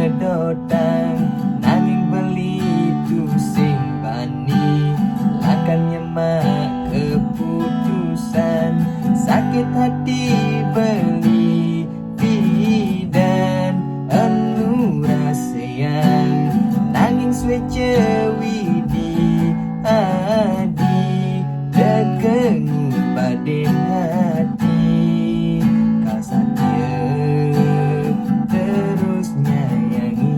ngedotang nanging beli tu sing bani lakannya mak keputusan sakit hati beli bidan anu rasayang nanging swece widi adi dekengu baden hati kasatnya terus nyayangi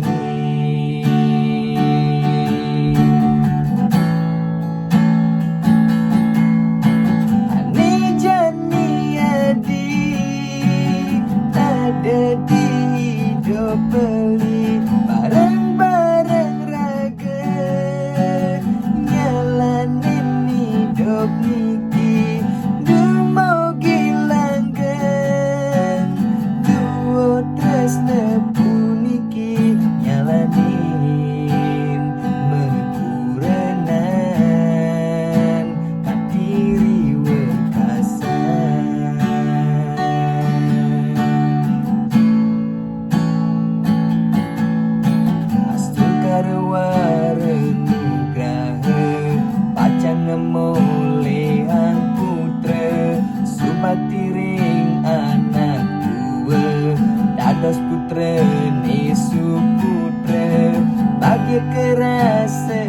ane jani adik ada di hidup beli bareng-bareng raga nyalanin hidup niki dumogi langgan duo tresna puniki nyalanin mekurenan katiri wekasan astu karewarenugraha pacang ngemolehan putra subatiring anak dua dados putra ni suputra bagi kerasa